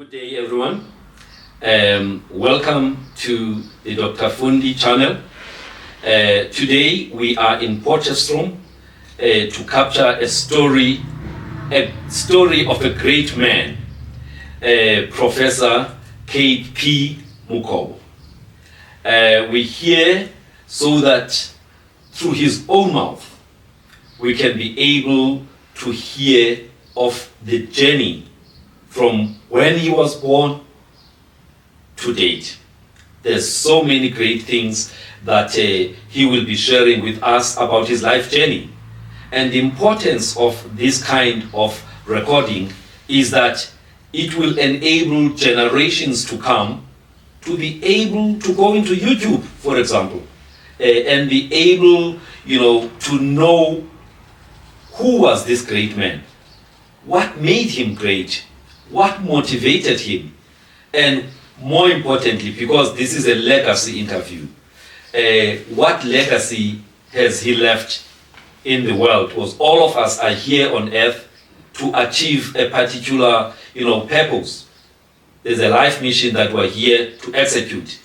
Good day, everyone. Welcome to the Dr. Fundi channel. Today we are in Potchefstroom to capture a story of a great man, Professor K.P. Mokhobo. We're here so that through his own mouth we can be able to hear of the journey from when he was born to date. There's so many great things that he will be sharing with us about his life journey. And the importance of this kind of recording is that it will enable generations to come to be able to go into YouTube, for example, and be able, to know who was this great man, what made him great, what motivated him, and more importantly, because this is a legacy interview, what legacy has he left in the world? Because all of us are here on earth to achieve a particular, purpose. There's a life mission that we're here to execute.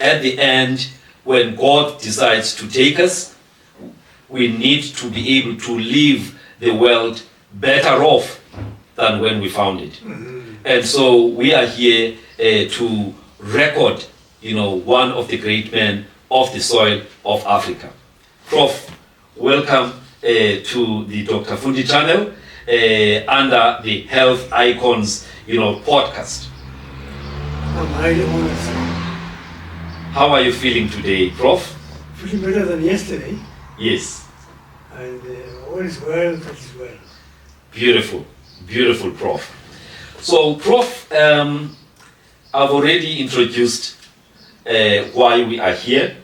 At the end, when God decides to take us, we need to be able to leave the world better off than when we found it. And so we are here to record, one of the great men of the soil of Africa. Prof, welcome to the Dr. Fundi channel under the Health Icons, podcast. I'm highly honored, sir. How are you feeling today, Prof? Feeling better than yesterday, Yes. and all is well, that is well. Beautiful, beautiful, Prof. So, Prof, I've already introduced why we are here,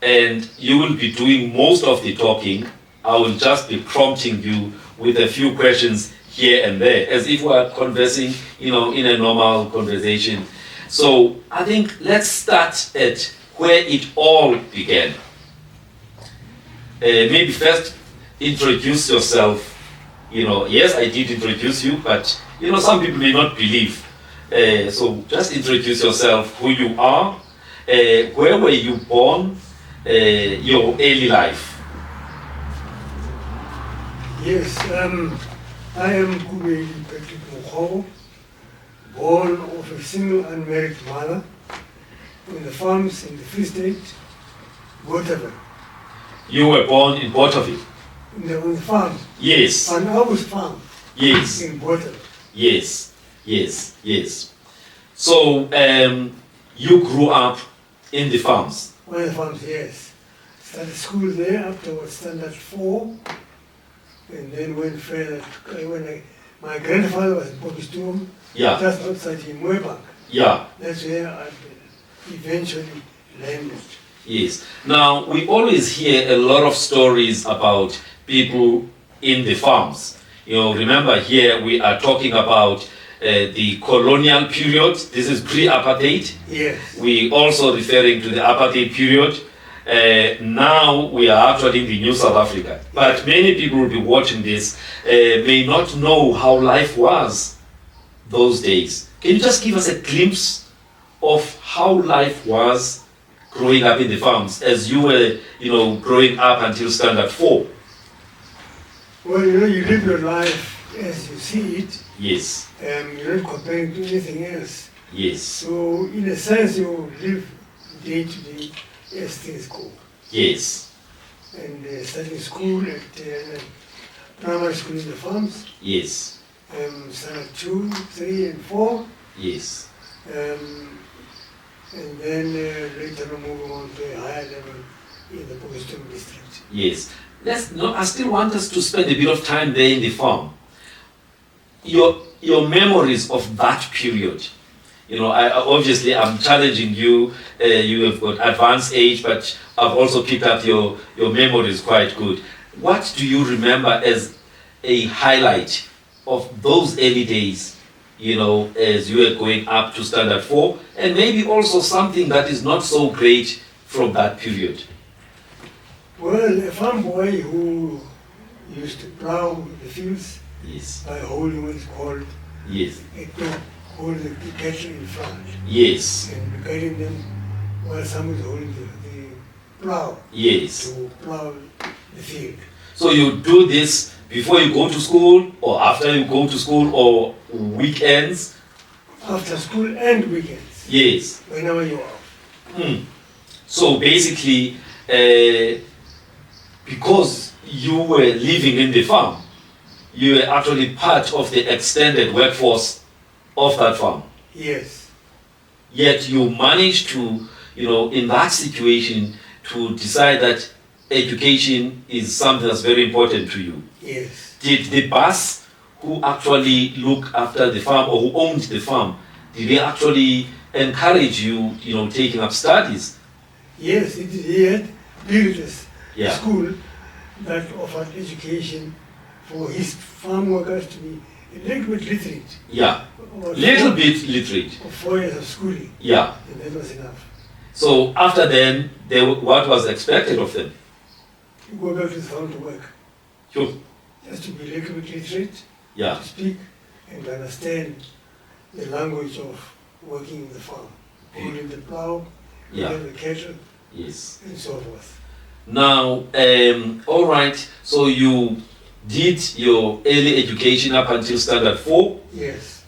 and you will be doing most of the talking. I will just be prompting you with a few questions here and there, as if we are conversing, in a normal conversation. So, I think let's start at where it all began. Maybe first introduce yourself. Yes, I did introduce you, but some people may not believe. So just introduce yourself, who you are, where were you born, your early life. Yes, I am Kubedi Mokhobo, born of a single unmarried mother in the farms in the Free State, Waterville. You were born in Botterville. On the farm, Yes, an hour's farm yes, in Waterville. yes, yes, yes. So you grew up in the farms. One of the farms, yes. Started school there afterwards, standard 4, and then went further. My grandfather was in Potchefstroom, Yeah, just outside in Moebank. yeah, That's where I eventually landed. yes. Now, we always hear a lot of stories about people in the farms. Remember here we are talking about the colonial period. This is pre-apartheid. Yes. We also referring to the apartheid period. Now we are actually in the new South Africa. But many people will be watching this may not know how life was those days. Can you just give us a glimpse of how life was growing up in the farms as you were, growing up until standard 4? Well, you live your life as you see it. Yes, You're not comparing to anything else. yes, So, in a sense, you live day to day as things go. yes, And starting school at primary school in the farms, yes, standard 2, 3, and 4. yes, And then later on moving on to a higher level in the Potchefstroom district. yes. I still want us to spend a bit of time there in the farm. Your memories of that period. I'm challenging you. You have got advanced age, but I've also picked up your memories quite good. What do you remember as a highlight of those early days, as you were going up to standard 4, and maybe also something that is not so great from that period? Well, a farm boy who used to plow the fields Yes, by holding what is called yes, a toe. hold the cattle in front Yes. and guiding them while someone is holding the plow Yes. to plow the field. So you do this before you go to school, or after you go to school, or weekends? After school and weekends, Yes. whenever you are. So basically, because you were living in the farm, you were actually part of the extended workforce of that farm. Yes, Yet you managed to, in that situation, to decide that education is something that's very important to you. yes. Did the boss who actually look after the farm, or who owned the farm, did they actually encourage you, taking up studies? Yes, he had built a Yeah. school that offered education for his farm workers to be a little bit literate. Yeah, About little 4 bit literate. 4 years of schooling, Yeah. and that was enough. So after then, what was expected of them? You go back to the farm to work, Sure. just to be a little bit literate, Yeah. to speak and understand the language of working in the farm, holding the plow, Yeah. holding the cattle, Yes. and so forth. Now, all right. So you did your early education up until standard 4. Yes,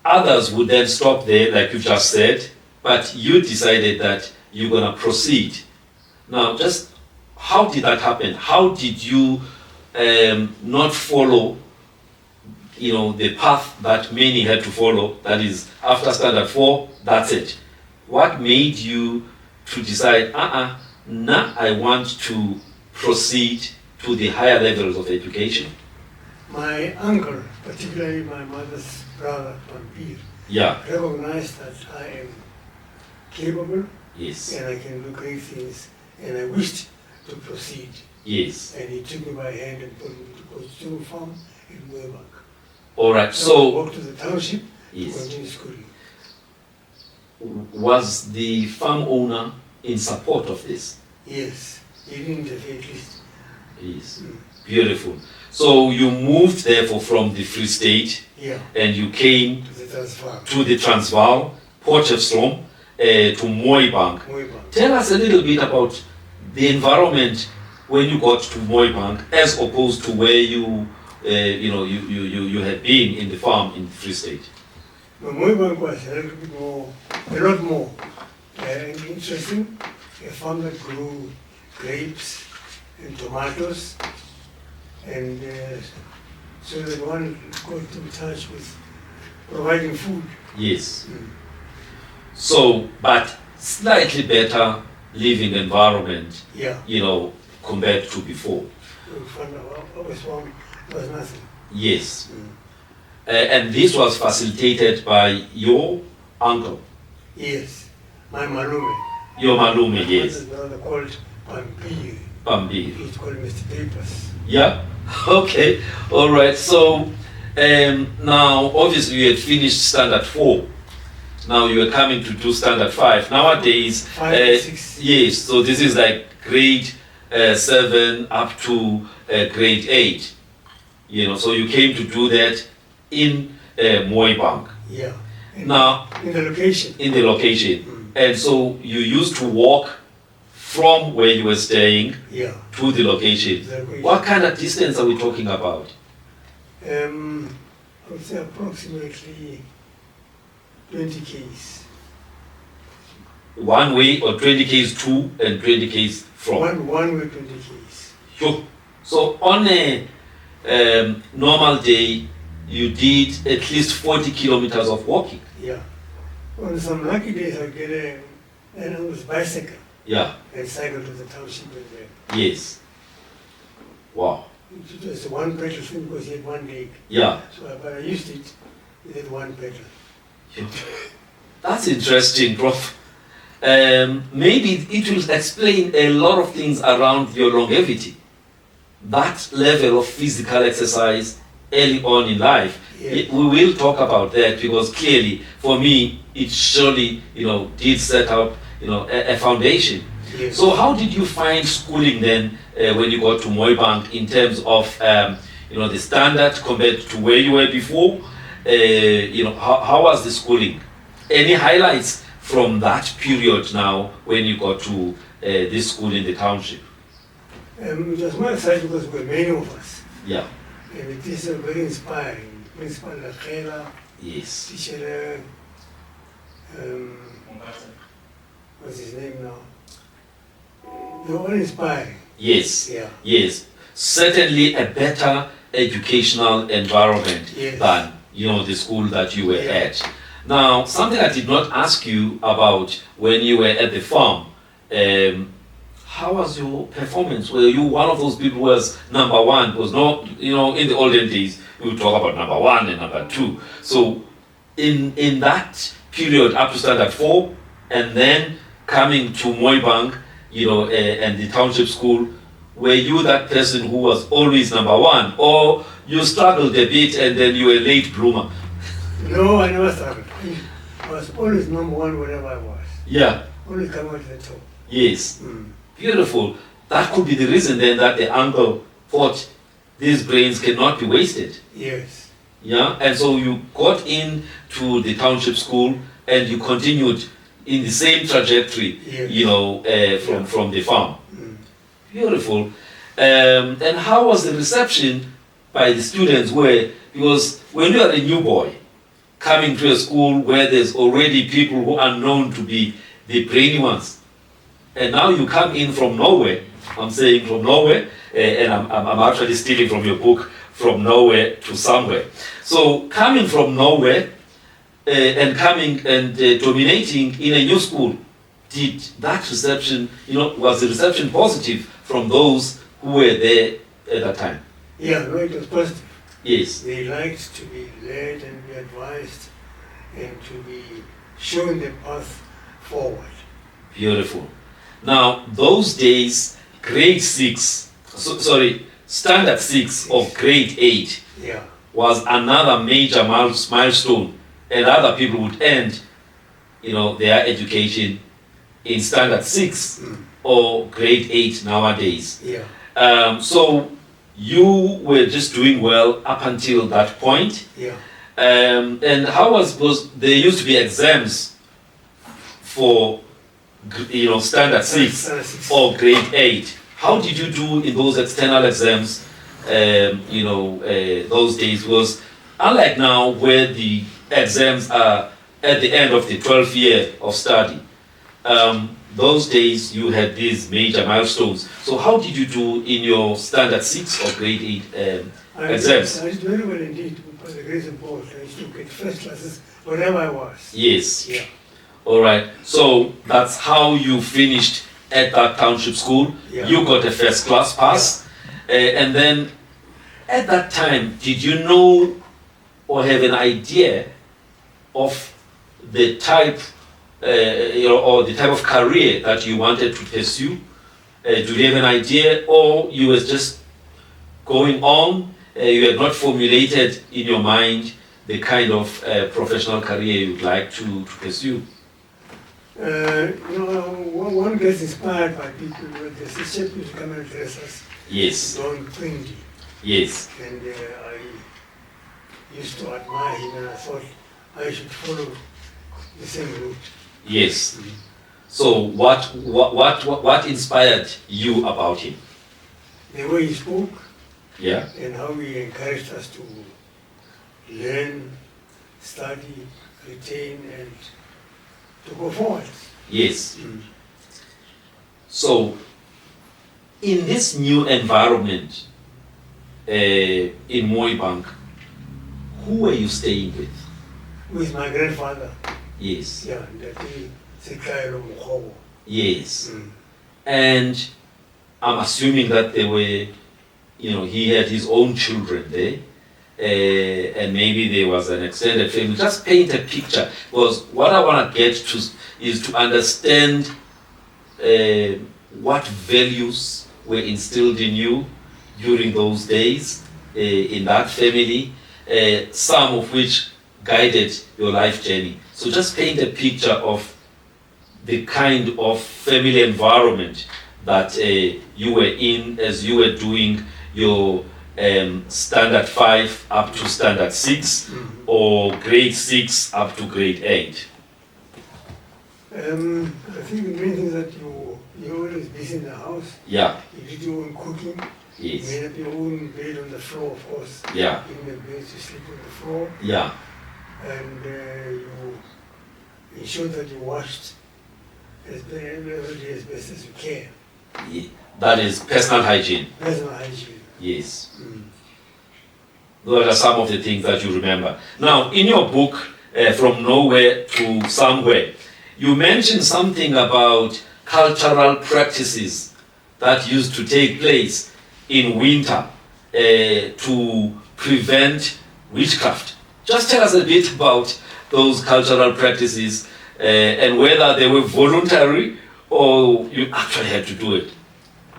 Others would then stop there, like you just said, but you decided that you're gonna proceed. Now, just how did that happen? How did you not follow, the path that many had to follow? That is, after standard 4, that's it. What made you to decide, I want to proceed to the higher levels of education? my uncle, particularly my mother's brother, Vampir, Yeah. recognized that I am capable Yes. and I can do great things, and I wished to proceed. Yes. And he took me by hand and put me to Coach Farm in Moebank. All right. I So, walked to the township to yes. continue schooling. Was the farm owner in support of this? Yes, he didn't interfere at least. Yes. Beautiful. So you moved therefore from the Free State Yeah, and you came to the Transvaal, to the Transvaal, Potchefstroom, to Mooibank. Moebank. Tell us a little bit about the environment when you got to Mooibank as opposed to where you had been in the farm in the Free State. But Moebank was a little bit more, a lot more interesting. A farm that grew grapes and tomatoes, and so that one got in touch with providing food. Yes. So, but slightly better living environment, Yeah, compared to before. in front of our farm was nothing. Yes. And this was facilitated by your uncle, Yes, my malume. your malume, My yes, brother called Pampiri. Bambi. He's called Mr. Papers. Yeah. Okay. All right. So now, obviously, you had finished standard 4. Now you are coming to do standard 5. Nowadays, 5 and 6. yes. So this is like grade 7 up to grade 8. So you came to do that in Mooibank. Yeah. And Now, in the location. in the location. And so you used to walk from where you were staying Yeah. to the location. The location. What kind of distance are we talking about? I would say approximately 20 Ks. One way, or 20 Ks to and 20 Ks from? One way 20 Ks. Sure. So on a normal day, you did at least 40 kilometers of walking. Yeah. On some lucky days, I'd get an bicycle Yeah. and cycle to the township and back. Yes. Wow. It was one pedal thing because he had one leg. Yeah. So, but I used it with that one pedal. That's interesting, Prof. Maybe it will explain a lot of things around your longevity. That level of physical exercise early on in life. Yes. We will talk about that because clearly, for me, it surely, did set up, a foundation. Yes. So how did you find schooling then when you got to Mooibank in terms of, the standard compared to where you were before? how was the schooling? Any highlights from that period now when you got to this school in the township? It was my side because we were many of us. Yeah. And it is very inspiring. Principal Lakela, Yes. teacher, what's his name now? They were all inspiring. Yes. Yeah. Yes. Certainly a better educational environment Yes. than the school that you were Yeah. at. Now, something I did not ask you about when you were at the farm. How was your performance? Were you one of those people who was number one? Because in the olden days, we would talk about number one and number two. So, in that period up to standard 4, and then coming to Mooibank, and the township school, were you that person who was always number one, or you struggled a bit and then you were a late bloomer? No, I never struggled. I was always number one wherever I was. Yeah. Always come out to the top. Yes. Mm. Beautiful. That could be the reason then that the uncle thought these brains cannot be wasted. Yes. Yeah. And so you got into the township school and you continued in the same trajectory, Yes. from the farm. Mm. Beautiful. And how was the reception by the students? Because when you are a new boy coming to a school where there's already people who are known to be the brainy ones, and now you come in from nowhere. I'm saying from nowhere, and I'm actually stealing from your book, from nowhere to somewhere. So coming from nowhere and coming and dominating in a new school, did that reception, was the reception positive from those who were there at that time? Yeah, no, it was positive. Yes. They liked to be led and be advised and to be shown the path forward. Beautiful. Now, those days, grade 6, standard 6 of grade 8 Yeah. was another major milestone, and other people would end, their education in standard 6 Mm. or grade 8 nowadays. Yeah. So you were just doing well up until that point. Yeah. And how because there used to be exams for standard 6 Standard six. or grade 8. How did you do in those external exams? Those days was unlike now where the exams are at the end of the 12th year of study. Those days you had these major milestones. So how did you do in your standard 6 or grade 8 exams? I did very well indeed because the grace of God. I used to get first classes wherever I was. Yes. Yeah. All right. So that's how you finished at that township school. Yeah. You got a first class pass. And then at that time, did you know or have an idea of the type or the type of career that you wanted to pursue? Do you have an idea, or you were just going on? You had not formulated in your mind the kind of professional career you'd like to pursue? One gets inspired by people. There's a chap who's come and dress us. Yes. Don Quindy. Yes. And I used to admire him, and I thought I should follow the same route. Yes. So what inspired you about him? The way he spoke, Yeah. and how he encouraged us to learn, study, retain, and to go forward. Yes. So in this new environment in Mooibank, who were you staying with? With my grandfather, Yes. yeah, that he Sekayelo Mokhobo. Yes. Mm. And I'm assuming that they were, he had his own children there, and maybe there was an extended family. Just paint a picture, because what I want to get to is to understand what values were instilled in you during those days in that family, some of which guided your life journey. So just paint a picture of the kind of family environment that you were in as you were doing your standard 5 up to standard 6, or grade 6 up to grade 8? I think the main thing is that you're always busy in the house. Yeah. You do your own cooking. Yes. You made up your own bed on the floor, of course. Yeah. In the bed, you sleep on the floor. Yeah. And you ensure that you washed every day as best as you can. Yeah. That is personal hygiene. Personal hygiene. Yes. Those are some of the things that you remember. Now, in your book, From Nowhere to Somewhere, you mentioned something about cultural practices that used to take place in winter to prevent witchcraft. Just tell us a bit about those cultural practices and whether they were voluntary or you actually had to do it.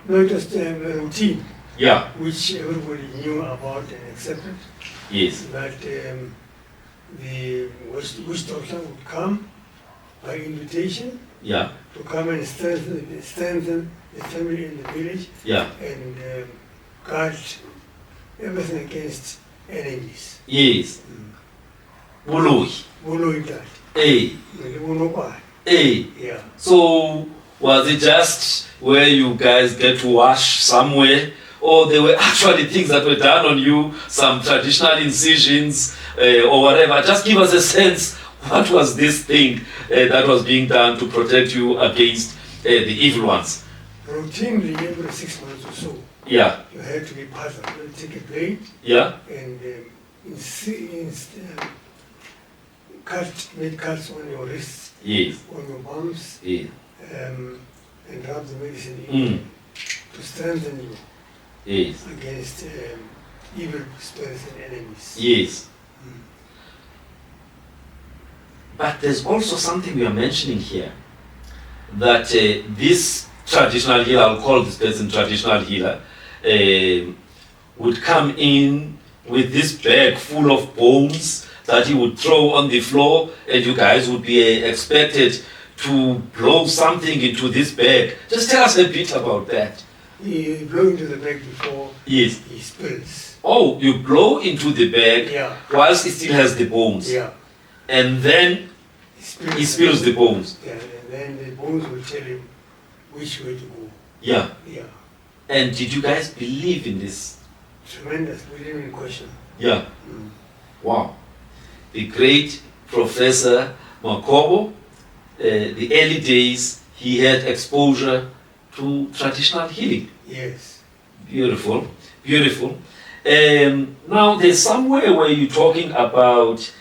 No, it was a routine. Yeah. Which everybody knew about and accepted. Yes. That the witch doctor would come by invitation. Yeah. To come and strengthen the family in the village. Yeah. And guard everything against enemies. Yes. Buloi. Buloi that. Hey. Hey. Yeah. So was it just where you guys get to wash somewhere, or there were actually things that were done on you, some traditional incisions or whatever? Just give us a sense. What was this thing that was being done to protect you against the evil ones? Routinely, every 6 months or so. Yeah. You had to be part of it. Take a blade. Yeah. And make cuts on your wrists. Yes. On your palms. Yeah. And rub the medicine in to strengthen you. Yes. Against evil spirits and enemies. Yes. But there's also something we are mentioning here, that this traditional healer, I'll call this person traditional healer, would come in with this bag full of bones that he would throw on the floor, and you guys would be expected to blow something into this bag. Just tell us a bit about that. You blow into the bag before he spills. Oh, you blow into the bag whilst it still has the bones. Yeah. And then he spills the bones. Yeah, and then the bones will tell him which way to go. Yeah. Yeah. And did you guys believe in this? Tremendous. We didn't even question. Yeah. Wow. The great Professor Mokhobo, the early days, he had exposure to traditional healing. Yes. Beautiful. Beautiful. Now, there's somewhere where you're talking about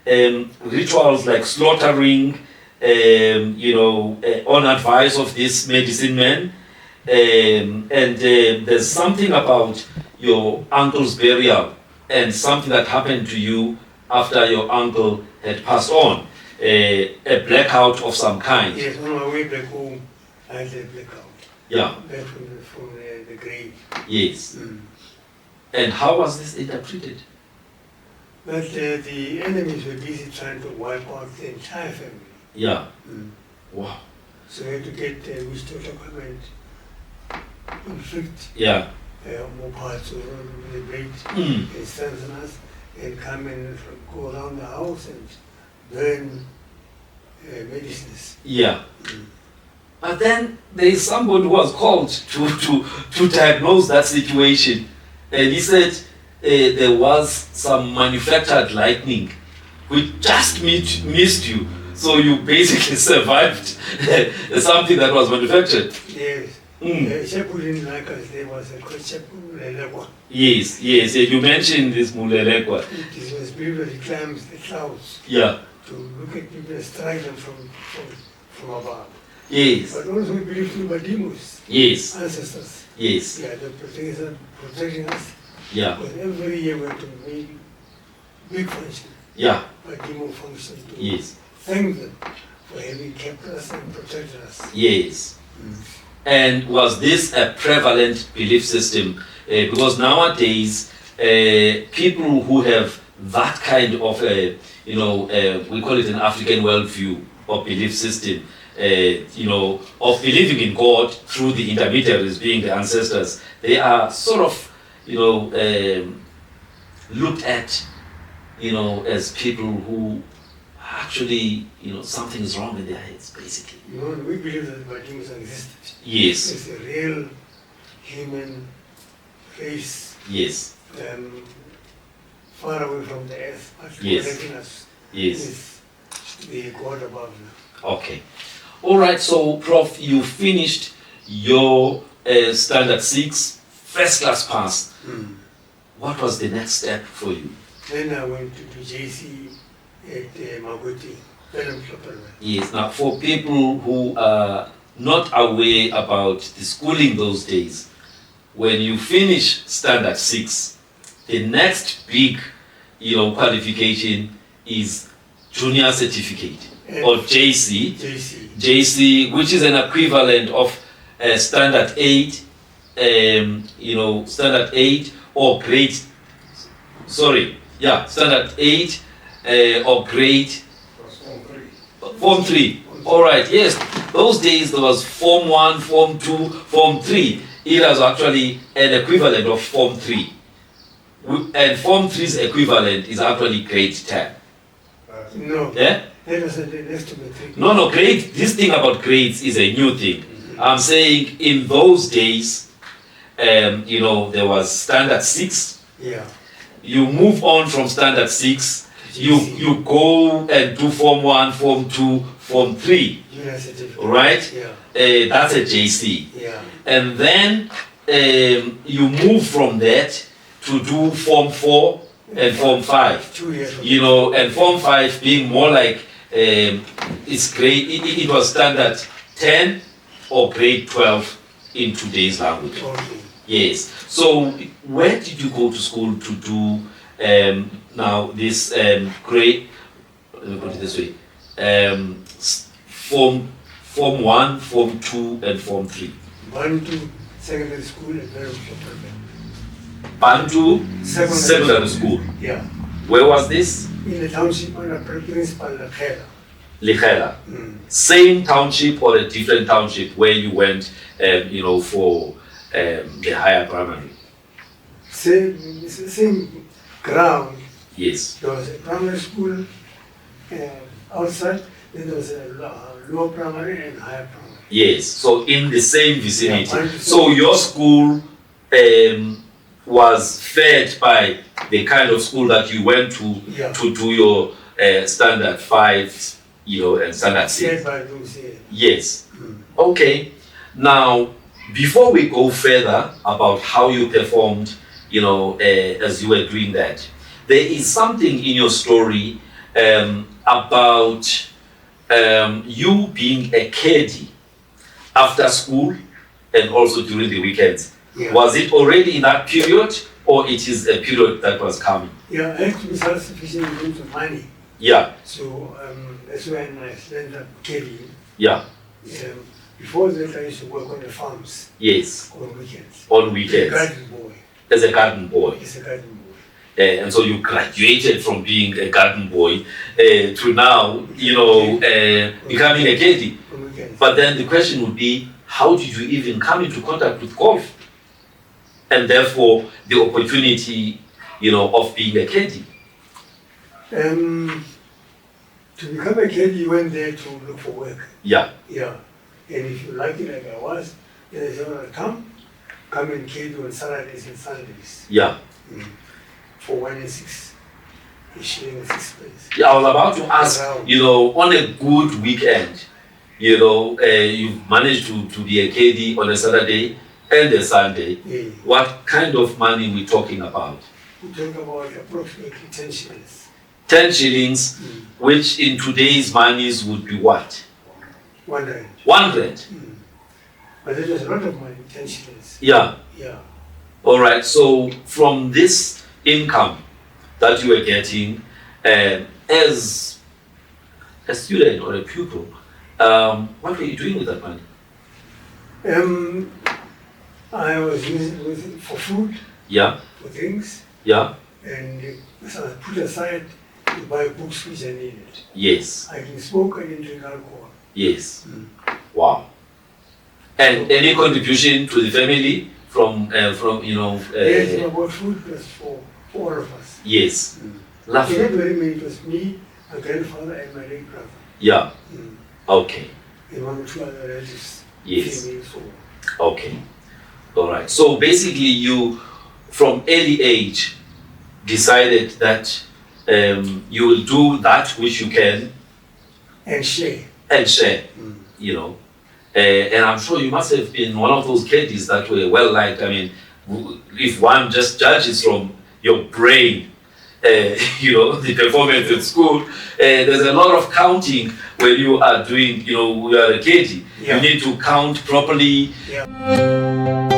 rituals like slaughtering, on advice of this medicine man. And there's something about your uncle's burial and something that happened to you after your uncle had passed on. A blackout of some kind. Yes, on my way back home, I had a blackout. Yeah. Back from the grave. Yes. And how was this interpreted? But the enemies were busy trying to wipe out the entire family. Yeah. Wow. So we had to get witch doctor come and inflict more parts of the blade and strengthen us and come and go around the house and burn medicines. Yeah. But then there is somebody who was called to diagnose that situation, and he said there was some manufactured lightning which just missed you, so you basically survived something that was manufactured. Yes. Shepu didn't like us. There was a Shepu. Yes, you mentioned this Mulelekwa. It was people that climbs the clouds. Yeah. To look at people and strike them from above. Yes. But also we believe through Badimus. Yes. Ancestors. Yes. Yeah, they're protecting us. Yeah. Because every year we have to make big function. Yeah. Badimu function to yes. thank them for having kept us and protected us. Yes. And was this a prevalent belief system? Because nowadays, people who have that kind of, we call it an African worldview or belief system, of believing in God through the intermediaries being the ancestors, they are sort of looked at, as people who actually, something is wrong in their heads, basically. We believe that Badimus existed. Yes. It's a real human race. Yes. Far away from the earth, but Yes. connecting us Yes. with the God above them. Okay. All right. So, Prof, you finished your standard 6, first class pass. What was the next step for you? Then I went to do JC at Magoti. Yes. Now, for people who are not aware about the schooling those days, when you finish standard 6, the next big, qualification is junior certificate or JC. JC, which is an equivalent of standard 8, standard 8 or grade. Standard 8 or grade. Form 3. All right. Yes. Those days there was Form 1, Form 2, Form 3. It was actually an equivalent of Form 3. And Form 3's equivalent is actually grade 10. No. Yeah? That was the next to matric. No, grade. This thing about grades is a new thing. I'm saying in those days, there was standard 6. Yeah. You move on from standard 6, you go and do Form 1, Form 2, Form 3. Junior certificate. Right? Yeah. That's a JC. Yeah. And then you move from that to do Form 4 and Form 5. 2 years. And Form 5 being more like it's grade. It was standard 10 or grade 12 in today's language. Okay. Yes. So where did you go to school to do now this grade? Let me put it this way: Form 1, Form 2, and Form 3. Bantu secondary school at very Bantu secondary school. Yeah. Where was this? In the township under Principal Lekhela. Lekhela. Same township or a different township where you went, for the higher primary? Same ground. Yes. There was a primary school outside, then there was a lower primary and higher primary. Yes, so in the same vicinity. Yeah, so your school was fed by the kind of school that you went to do your standard 5, and standard 6. Fed by those, yeah. Yes. Okay. Now, before we go further about how you performed, as you were doing that, there is something in your story about you being a caddy after school and also during the weekends. Yeah. Was it already in that period, or it is a period that was coming? Yeah, I had to be self-sufficient in terms of money. Yeah. So that's when I learned up caddying. Yeah. Before that, I used to work on the farms. Yes. On weekends. On weekends. Garden boy. As a garden boy. As a garden boy. And so you graduated from being a garden boy to now, becoming a caddy. On weekends. But then the question would be, how did you even come into contact with golf? And therefore, the opportunity, of being a caddy. To become a caddy, you went there to look for work. Yeah. Yeah. And if you like it like I was, then they said, well, come and caddy on Saturdays and Sundays. Yeah. For 1 and 6. Shilling 6 pence. Yeah, I was about to ask, on a good weekend, you managed to be a caddy on a Saturday and a Sunday. Yeah. What kind of money we talking about? We talk about approximately 10 shillings. 10 shillings, which in today's monies would be what? 1 rand. 1 rand. But it was a lot of money, 10 shillings. Yeah. Yeah. All right. So from this income that you were getting as a student or a pupil, what were you doing with that money? I was using it for food. Yeah. For things. Yeah. And so I put aside to buy books which I needed. Yes. I didn't smoke, I didn't drink alcohol. Yes. Wow. And any contribution to the family from Yes, about food plus for all of us. yes, Mm. lovely. Not very many, it was me, my grandfather, and my late brother. Yeah. Mm. Okay. And one or two other relatives. Yes. Females or Okay. All right. So basically, you, from early age, decided that you will do that which you can and share. and share. Mm. You know, and I'm sure you must have been one of those caddies that were well liked. I mean, if one just judges from your brain, the performance at school, there's a lot of counting when you are doing, you are a caddy. Yeah. You need to count properly. Yeah.